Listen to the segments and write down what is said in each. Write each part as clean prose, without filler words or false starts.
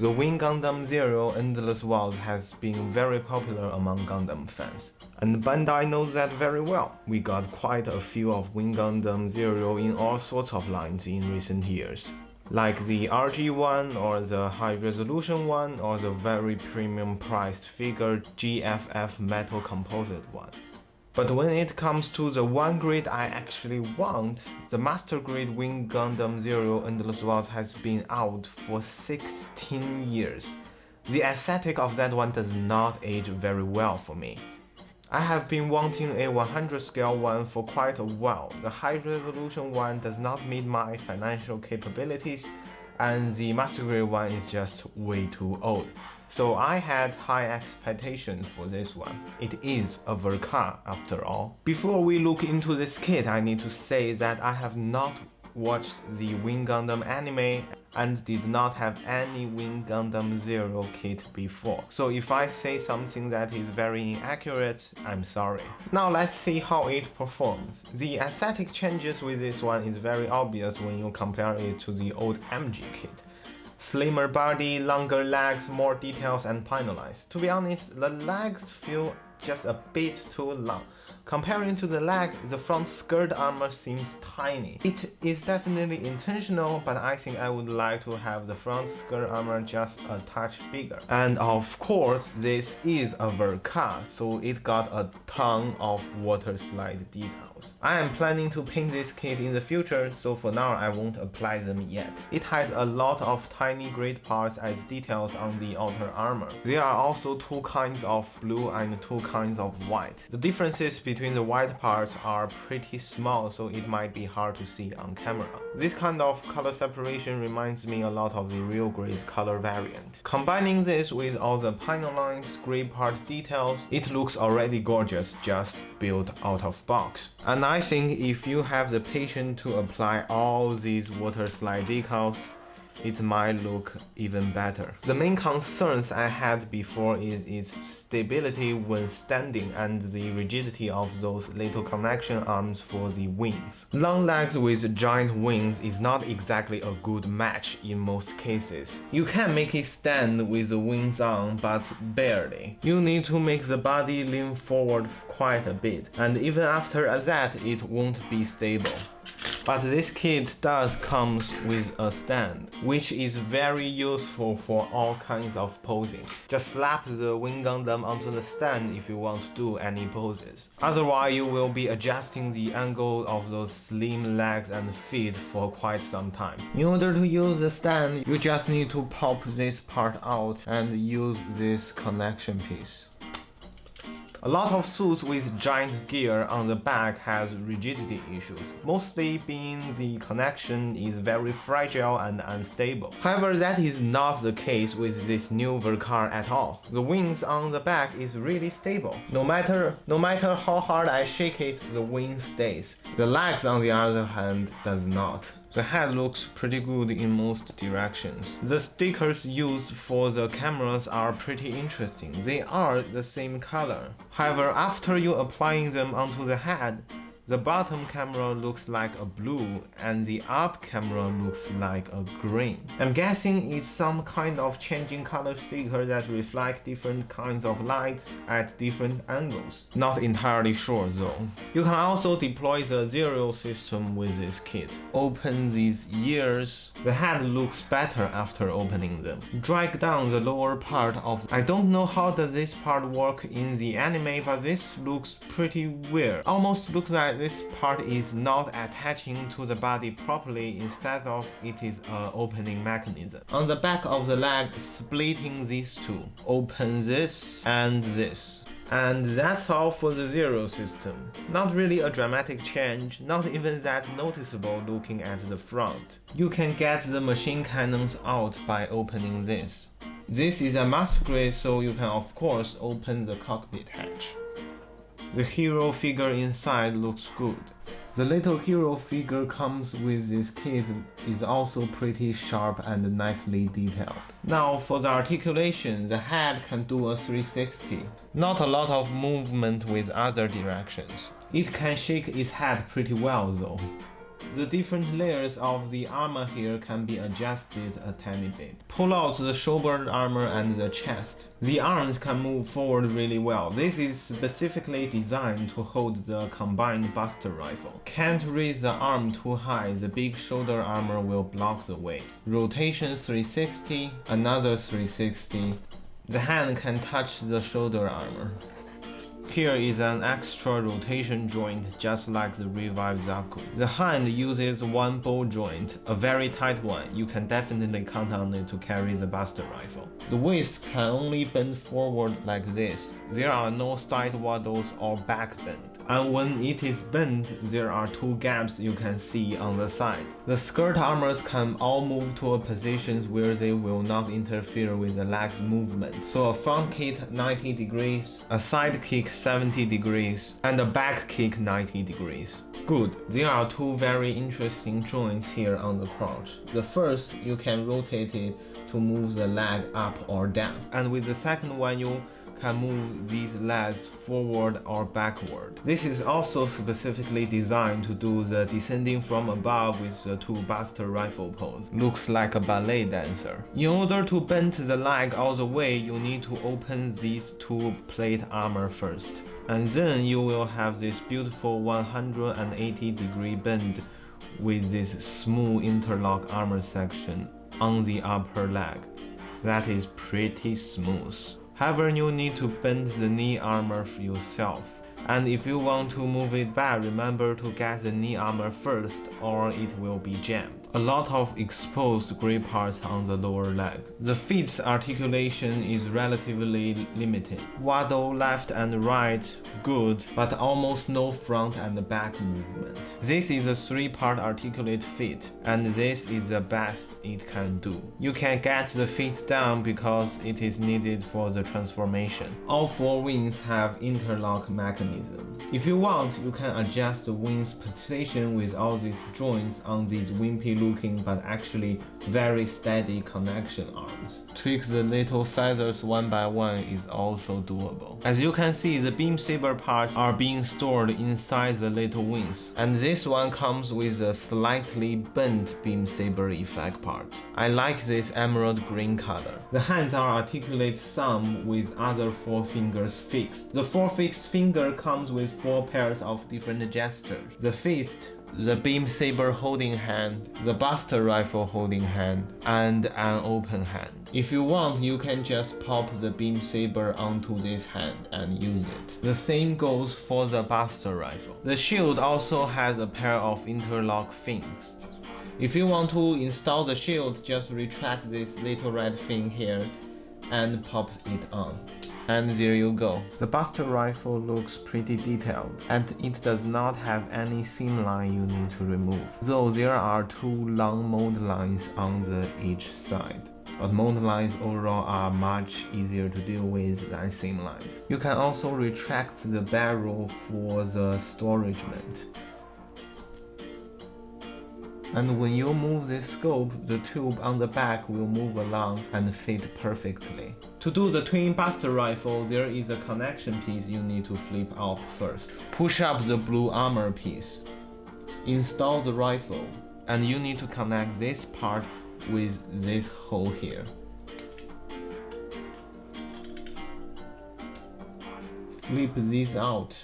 The Wing Gundam Zero Endless World has been very popular among Gundam fans, and Bandai knows that very well. We got quite a few of Wing Gundam Zero in all sorts of lines in recent years, like the RG one, or the high resolution one, or the very premium priced figure GFF metal composite one. But when it comes to the one grade I actually want, the Master Grade Wing Gundam Zero Endless World has been out for 16 years. The aesthetic of that one does not age very well for me. I have been wanting a 100 scale one for quite a while. The high resolution one does not meet my financial capabilities, and the Master Grade one is just way too old. So I had high expectations for this one. It is a Ver.Ka after all. Before we look into this kit, I need to say that I have not watched the Wing Gundam anime and did not have any Wing Gundam Zero kit before. So if I say something that is very inaccurate, I'm sorry. Now let's see how it performs. The aesthetic changes with this one is very obvious when you compare it to the old MG kit. Slimmer body, longer legs, more details and pinna lines. To be honest, the legs feel just a bit too long. Comparing to the leg, the front skirt armor seems tiny. It is definitely intentional, but I think I would like to have the front skirt armor just a touch bigger. And of course, this is a Ver.Ka, so it got a ton of water slide details. I am planning to paint this kit in the future, so for now I won't apply them yet. It has a lot of tiny grid parts as details on the outer armor. There are also two kinds of blue and two kinds of white. The differences between the white parts are pretty small, so it might be hard to see on camera. This kind of color separation reminds me a lot of the real gray's color variant. Combining this with all the pinna lines, gray part details, it looks already gorgeous just built out of box. And I think if you have the patience to apply all these water slide decals, it might look even better. The main concerns I had before is its stability when standing and the rigidity of those little connection arms for the wings. Long legs with giant wings is not exactly a good match in most cases. You can make it stand with the wings on, but barely. You need to make the body lean forward quite a bit, and even after that it won't be stable. But this kit does comes with a stand, which is very useful for all kinds of posing. Just slap the Wing Gundam onto the stand if you want to do any poses. Otherwise, you will be adjusting the angle of those slim legs and feet for quite some time. In order to use the stand, you just need to pop this part out and use this connection piece. A lot of suits with giant gear on the back has rigidity issues, mostly being the connection is very fragile and unstable. However, that is not the case with this new Ver.Ka at all. The wings on the back is really stable. No matter how hard I shake it, the wing stays. The legs on the other hand does not. The head looks pretty good in most directions. The stickers used for the cameras are pretty interesting. They are the same color. However, after you applying them onto the head, the bottom camera looks like a blue and the up camera looks like a green. I'm guessing it's some kind of changing color sticker that reflect different kinds of light at different angles. Not entirely sure though. You can also deploy the Zero system with this kit. Open these ears. The head looks better after opening them. Drag down the lower part of... I don't know how does this part work in the anime, but this looks pretty weird. Almost looks like this part is not attaching to the body properly, instead of it is an opening mechanism. On the back of the leg, splitting these two. Open this and this. And that's all for the Zero system. Not really a dramatic change, not even that noticeable looking at the front. You can get the machine cannons out by opening this. This is a master grade, so you can of course open the cockpit hatch. The hero figure inside looks good. The little hero figure comes with this kit is also pretty sharp and nicely detailed. Now for the articulation, the head can do a 360. Not a lot of movement with other directions. It can shake its head pretty well though. The different layers of the armor here can be adjusted a tiny bit. Pull out the shoulder armor and the chest. The arms can move forward really well. This is specifically designed to hold the combined Buster Rifle. Can't raise the arm too high, the big shoulder armor will block the way. Rotation 360, another 360. The hand can touch the shoulder armor. Here is an extra rotation joint just like the Revive Zaku. The hand uses one ball joint, a very tight one. You can definitely count on it to carry the Buster Rifle. The waist can only bend forward like this. There are no side waddles or back bend. And when it is bent, there are two gaps you can see on the side. The skirt armors can all move to a positions where they will not interfere with the leg's movement. So a front kick 90 degrees, a side kick 70 degrees, and a back kick 90 degrees. Good. There are two very interesting joints here on the crotch. The first, you can rotate it to move the leg up or down. And with the second one, you can move these legs forward or backward. This is also specifically designed to do the descending from above with the two Buster Rifle pose. Looks like a ballet dancer. In order to bend the leg all the way, you need to open these two plate armor first. And then you will have this beautiful 180-degree bend with this smooth interlock armor section on the upper leg. That is pretty smooth. However, you need to bend the knee armor yourself. And if you want to move it back, remember to get the knee armor first or it will be jammed. A lot of exposed grey parts on the lower leg. The feet's articulation is relatively limited. Waddle left and right, good, but almost no front and back movement. This is a 3-part articulate feet, and this is the best it can do. You can get the feet down because it is needed for the transformation. All 4 wings have interlock mechanism. If you want, you can adjust the wings position with all these joints on these wimpy looking but actually very steady connection arms. Tweak the little feathers one by one is also doable. As you can see, the beam saber parts are being stored inside the little wings, and this one comes with a slightly bent beam saber effect part. I like this emerald green color. The hands are articulate thumb with other 4 fingers fixed. The 4 fixed finger comes with 4 pairs of different gestures. The fist, the beam saber holding hand, the Buster Rifle holding hand, and an open hand. If you want, you can just pop the beam saber onto this hand and use it. The same goes for the Buster Rifle. The shield also has a pair of interlock fins. If you want to install the shield, just retract this little red fin here and pop it on. And there you go. The Buster Rifle looks pretty detailed, and it does not have any seam line you need to remove, though there are 2 long mold lines on each side. But mold lines overall are much easier to deal with than seam lines. You can also retract the barrel for the storage vent. And when you move this scope, the tube on the back will move along and fit perfectly. To do the twin Buster Rifle, there is a connection piece you need to flip out first. Push up the blue armor piece. Install the rifle, and you need to connect this part with this hole here. Flip these out.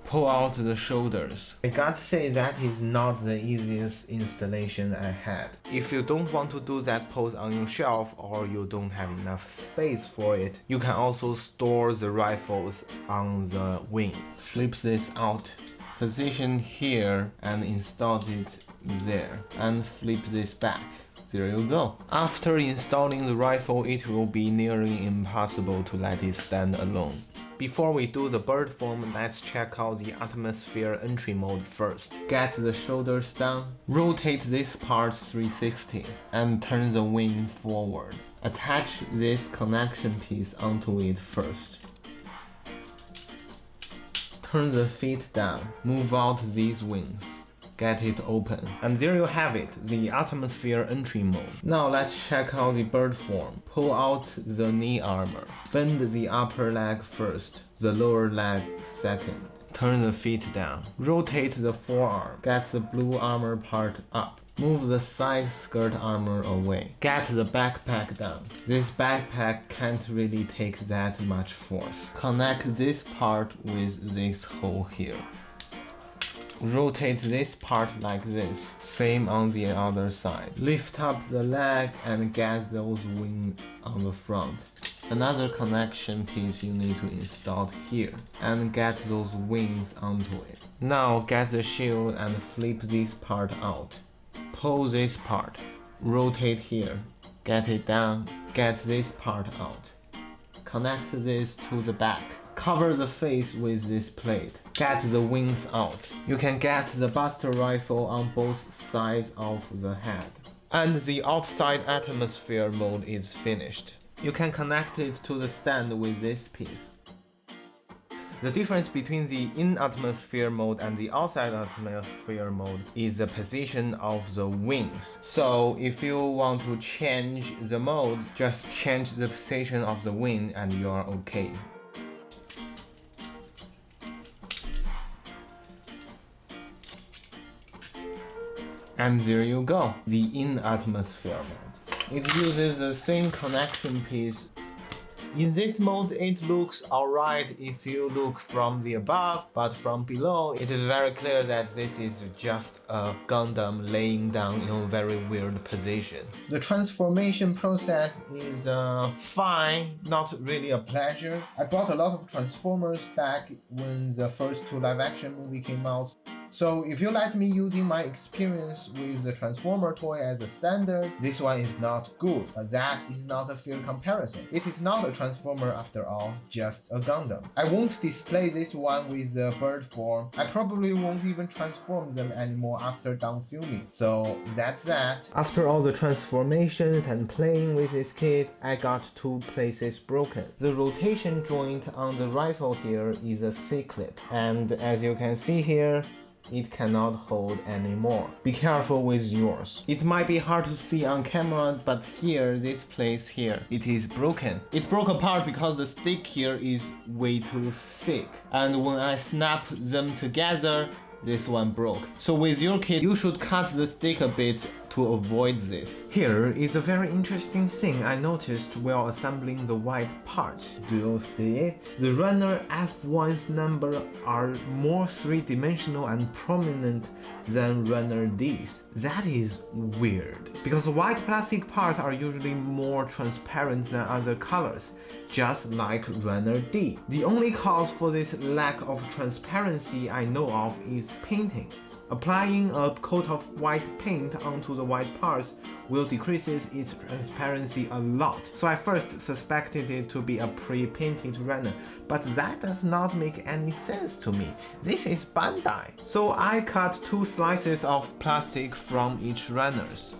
Pull out the shoulders. I gotta say that is not the easiest installation I had. If you don't want to do that pose on your shelf or you don't have enough space for it, you can also store the rifles on the wing. Flip this out, position here and install it there, and flip this back. There you go. After installing the rifle, it will be nearly impossible to let it stand alone. Before we do the bird form, let's check out the atmosphere entry mode first. Get the shoulders down, rotate this part 360, and turn the wing forward. Attach this connection piece onto it first. Turn the feet down, move out these wings. Get it open. And there you have it, the atmosphere entry mode. Now let's check out the bird form. Pull out the knee armor. Bend the upper leg first, the lower leg second. Turn the feet down. Rotate the forearm. Get the blue armor part up. Move the side skirt armor away. Get the backpack down. This backpack can't really take that much force. Connect this part with this hole here. Rotate this part like this. Same on the other side. Lift up the leg and get those wings on the front. Another connection piece you need to install here and get those wings onto it. Now get the shield and flip this part out. Pull this part. Rotate here. Get it down. Get this part out. Connect this to the back. Cover the face with this plate. Get the wings out. You can get the Buster rifle on both sides of the head. And the outside atmosphere mode is finished. You can connect it to the stand with this piece. The difference between the in-atmosphere mode and the outside atmosphere mode is the position of the wings. So if you want to change the mode, just change the position of the wing and you are okay. And there you go, the in-atmosphere mode. It uses the same connection piece. In this mode, it looks alright if you look from the above, but from below, it is very clear that this is just a Gundam laying down in a very weird position. The transformation process is fine, not really a pleasure. I bought a lot of Transformers back when the first 2 live-action movie came out. So if you let me using my experience with the Transformer toy as a standard, this one is not good, but that is not a fair comparison. It is not a Transformer after all, just a Gundam. I won't display this one with the bird form. I probably won't even transform them anymore after done filming. So that's that. After all the transformations and playing with this kit, I got 2 places broken. The rotation joint on the rifle here is a C-clip, and as you can see here, it cannot hold anymore. Be careful with yours. It might be hard to see on camera, but here, this place here, it is broken. It broke apart because the stick here is way too thick. And when I snap them together, this one broke. So with your kit, you should cut the stick a bit to avoid this. Here is a very interesting thing I noticed while assembling the white parts. Do you see it? The runner F1's number are more 3-dimensional and prominent than runner D's. That is weird, because white plastic parts are usually more transparent than other colors, just like runner D. The only cause for this lack of transparency I know of is painting. Applying a coat of white paint onto the white parts will decreases its transparency a lot. So I first suspected it to be a pre-painted runner, but that does not make any sense to me. This is Bandai. So I cut 2 slices of plastic from each runners.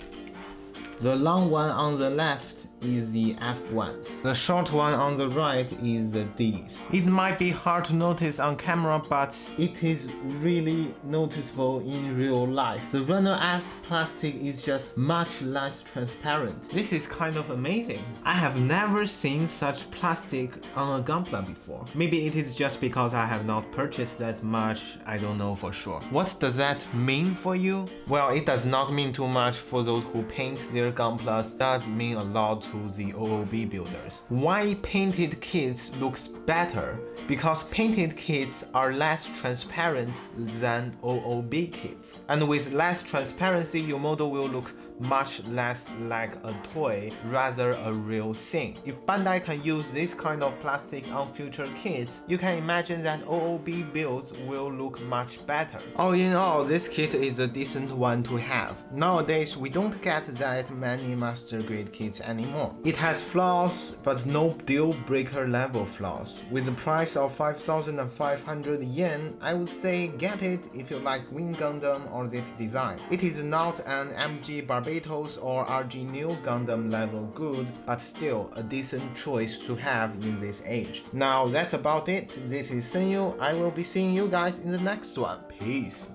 The long one on the left is the F1s. The short one on the right is the Ds. It might be hard to notice on camera, but it is really noticeable in real life. The runner F's plastic is just much less transparent. This is kind of amazing. I have never seen such plastic on a Gunpla before. Maybe it is just because I have not purchased that much, I don't know for sure. What does that mean for you? Well, it does not mean too much for those who paint their Gunplas. It does mean a lot to the OOB builders. Why painted kits looks better? Because painted kits are less transparent than OOB kits. And with less transparency, your model will look much less like a toy, rather a real thing. If Bandai can use this kind of plastic on future kits, you can imagine that OOB builds will look much better. All in all, this kit is a decent one to have. Nowadays, we don't get that many master grade kits anymore. It has flaws, but no deal breaker level flaws. With the price of 5,500 yen, I would say get it if you like Wing Gundam or this design. It is not an MG Barbatos or RG New Gundam level good, but still a decent choice to have in this age. Now that's about it. This is Senyu. I will be seeing you guys in the next one. Peace.